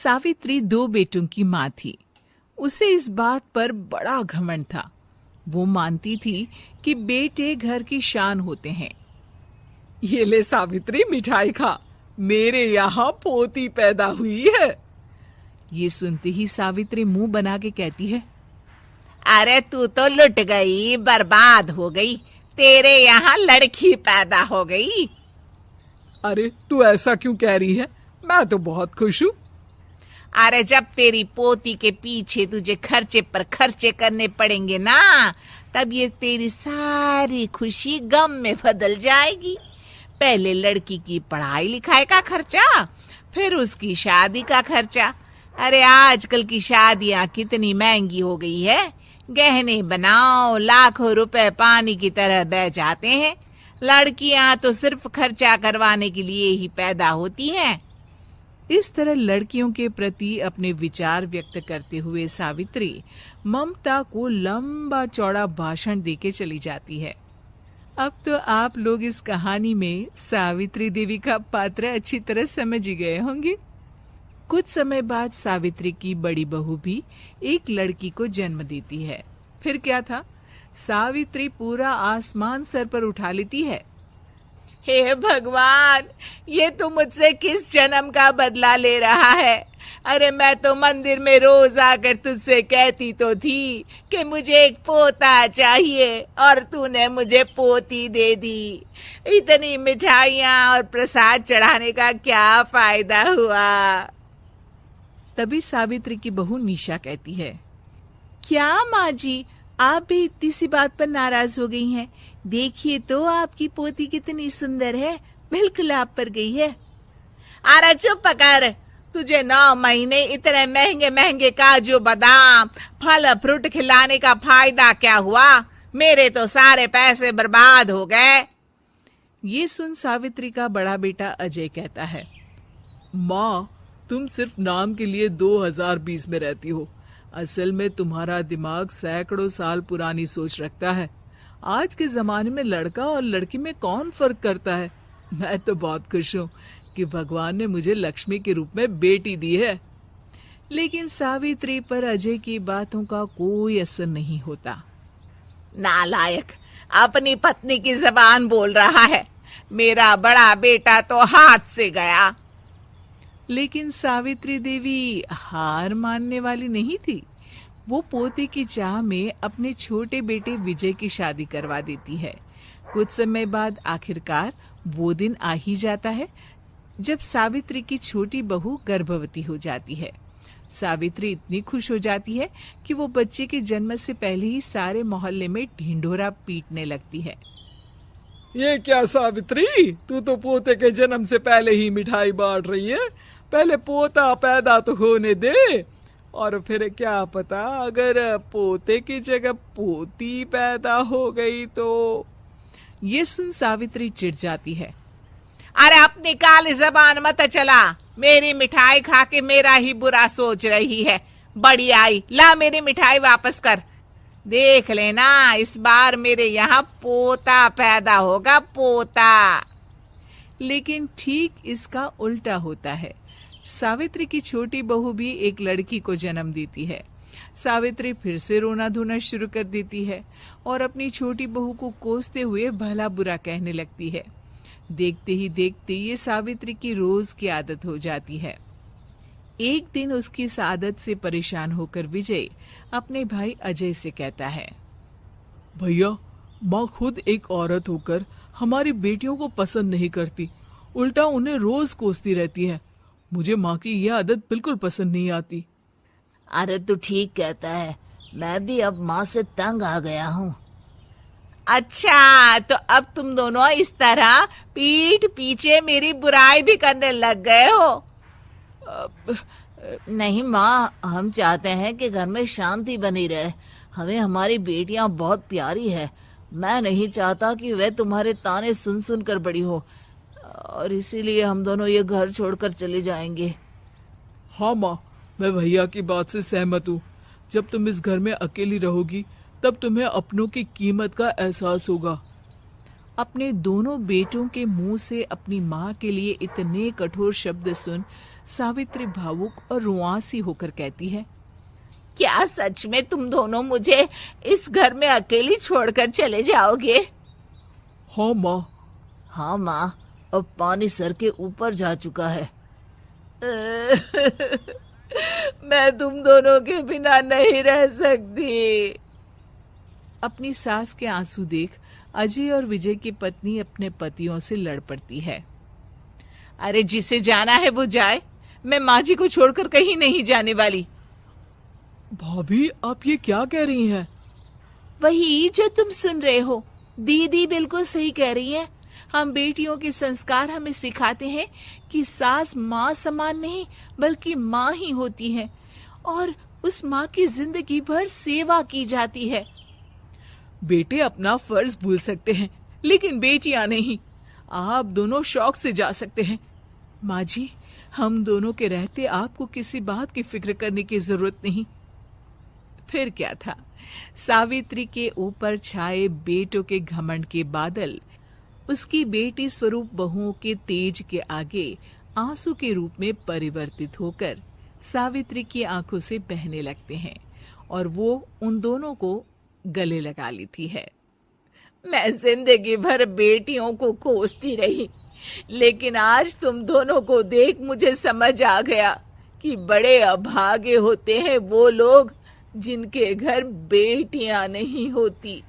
सावित्री 2 बेटों की माँ थी। उसे इस बात पर बड़ा घमंड था। वो मानती थी कि बेटे घर की शान होते हैं। ये ले सावित्री, मिठाई खा, मेरे यहाँ पोती पैदा हुई है। ये सुनते ही सावित्री मुंह बना के कहती है, अरे तू तो लुट गई, बर्बाद हो गई, तेरे यहाँ लड़की पैदा हो गई। अरे तू ऐसा क्यों कह रही है? मैं तो बहुत खुश हूँ। अरे जब तेरी पोती के पीछे तुझे खर्चे पर खर्चे करने पड़ेंगे ना, तब ये तेरी सारी खुशी गम में बदल जाएगी। पहले लड़की की पढ़ाई लिखाई का खर्चा, फिर उसकी शादी का खर्चा। अरे आजकल की शादियां कितनी महंगी हो गई है। गहने बनाओ, लाखों रुपए पानी की तरह बह जाते हैं। लड़कियां तो सिर्फ खर्चा करवाने के लिए ही पैदा होती हैं। इस तरह लड़कियों के प्रति अपने विचार व्यक्त करते हुए सावित्री ममता को लंबा चौड़ा भाषण देके चली जाती है। अब तो आप लोग इस कहानी में सावित्री देवी का पात्र अच्छी तरह समझ ही गए होंगे। कुछ समय बाद सावित्री की बड़ी बहू भी एक लड़की को जन्म देती है। फिर क्या था, सावित्री पूरा आसमान सर पर उठा लेती है। हे भगवान, ये तू मुझसे किस जन्म का बदला ले रहा है? अरे मैं तो मंदिर में रोज आकर तुझसे कहती तो थी कि मुझे एक पोता चाहिए, और तूने मुझे पोती दे दी। इतनी मिठाइयाँ और प्रसाद चढ़ाने का क्या फायदा हुआ? तभी सावित्री की बहू निशा कहती है, क्या माँ जी, आप भी इतनी सी बात पर नाराज हो गई हैं? देखिए तो आपकी पोती कितनी सुंदर है, बिल्कुल आप पर गई है। अरे चुप कर, तुझे 9 महीने इतने महंगे महंगे काजू बादाम फल फ्रूट खिलाने का फायदा क्या हुआ? मेरे तो सारे पैसे बर्बाद हो गए। ये सुन सावित्री का बड़ा बेटा अजय कहता है, माँ, तुम सिर्फ नाम के लिए 2020 में रहती हो। असल में तुम्हारा दिमाग सैकड़ों साल पुरानी सोच रखता है। आज के जमाने में लड़का और लड़की में कौन फर्क करता है? मैं तो बहुत खुश हूँ कि भगवान ने मुझे लक्ष्मी के रूप में बेटी दी है। लेकिन सावित्री पर अजय की बातों का कोई असर नहीं होता। नालायक, अपनी पत्नी की जबान बोल रहा है। मेरा बड़ा बेटा तो हाथ से गया। लेकिन सावित्री देवी हार मानने वाली नहीं थी। वो पोते की चाह में अपने छोटे बेटे विजय की शादी करवा देती है। कुछ समय बाद आखिरकार वो दिन आ ही जाता है जब सावित्री की छोटी बहू गर्भवती हो जाती है। सावित्री इतनी खुश हो जाती है कि वो बच्चे के जन्म से पहले ही सारे मोहल्ले में ढिंढोरा पीटने लगती है। ये क्या सावित्री, तू तो पोते के जन्म से पहले ही मिठाई बांट रही है। पहले पोता पैदा तो होने दे, और फिर क्या पता अगर पोते की जगह पोती पैदा हो गई तो। ये सुन सावित्री चिढ़ जाती है। अरे अपनी काली जबान मत चला, मेरी मिठाई खा के मेरा ही बुरा सोच रही है। बड़ी आई, ला मेरी मिठाई वापस कर। देख लेना, इस बार मेरे यहाँ पोता पैदा होगा, पोता। लेकिन ठीक इसका उल्टा होता है। सावित्री की छोटी बहू भी एक लड़की को जन्म देती है। सावित्री फिर से रोना धोना शुरू कर देती है और अपनी छोटी बहू को कोसते हुए भला बुरा कहने लगती है। देखते ही देखते ये सावित्री की रोज की आदत हो जाती है। एक दिन उसकी इस आदत से परेशान होकर विजय अपने भाई अजय से कहता है, भैया, माँ खुद एक औरत होकर हमारी बेटियों को पसंद नहीं करती, उल्टा उन्हें रोज कोसती रहती है। मुझे माँ की यह आदत बिल्कुल पसंद नहीं आती। अरे तू ठीक कहता है, मैं भी अब माँ से तंग आ गया हूँ। अच्छा, तो अब तुम दोनों इस तरह पीठ पीछे मेरी बुराई भी करने लग गए हो? नहीं माँ, हम चाहते हैं कि घर में शांति बनी रहे। हमें हमारी बेटियाँ बहुत प्यारी है। मैं नहीं चाहता कि वे तुम्हारे ताने सुन सुन कर बड़ी हो, और इसीलिए हम दोनों ये घर छोड़कर चले जाएंगे। हाँ माँ, मैं भैया की बात से सहमत हूँ। जब तुम इस घर में अकेली रहोगी तब तुम्हें अपनों की कीमत का एहसास होगा। अपने दोनों बेटों के मुंह से अपनी माँ के लिए इतने कठोर शब्द सुन सावित्री भावुक और रुआंसी होकर कहती है, क्या सच में तुम दोनों मुझे इस घर में अकेली छोड़कर चले जाओगे? हाँ माँ। हाँ माँ, अब पानी सर के ऊपर जा चुका है। मैं तुम दोनों के बिना नहीं रह सकती। अपनी सास के आंसू देख अजय और विजय की पत्नी अपने पतियों से लड़ पड़ती है। अरे जिसे जाना है वो जाए, मैं माँ जी को छोड़कर कहीं नहीं जाने वाली। भाभी आप ये क्या कह रही हैं? वही जो तुम सुन रहे हो, दीदी बिल्कुल सही कह रही है। हम बेटियों के संस्कार हमें सिखाते हैं कि सास माँ समान नहीं बल्कि माँ ही होती है और उस माँ की जिंदगी भर सेवा की जाती है। बेटे अपना फर्ज भूल सकते हैं लेकिन बेटियां नहीं। आप दोनों शौक से जा सकते हैं। माँ जी, हम दोनों के रहते आपको किसी बात की फिक्र करने की जरूरत नहीं। फिर क्या था, सावित्री के ऊपर छाए बेटों के घमंड के बादल उसकी बेटी स्वरूप बहुओं के तेज के आगे आंसू के रूप में परिवर्तित होकर सावित्री की आंखों से बहने लगते हैं और वो उन दोनों को गले लगा लेती है। मैं जिंदगी भर बेटियों को कोसती रही, लेकिन आज तुम दोनों को देख मुझे समझ आ गया कि बड़े अभागे होते हैं वो लोग जिनके घर बेटियां नहीं होती।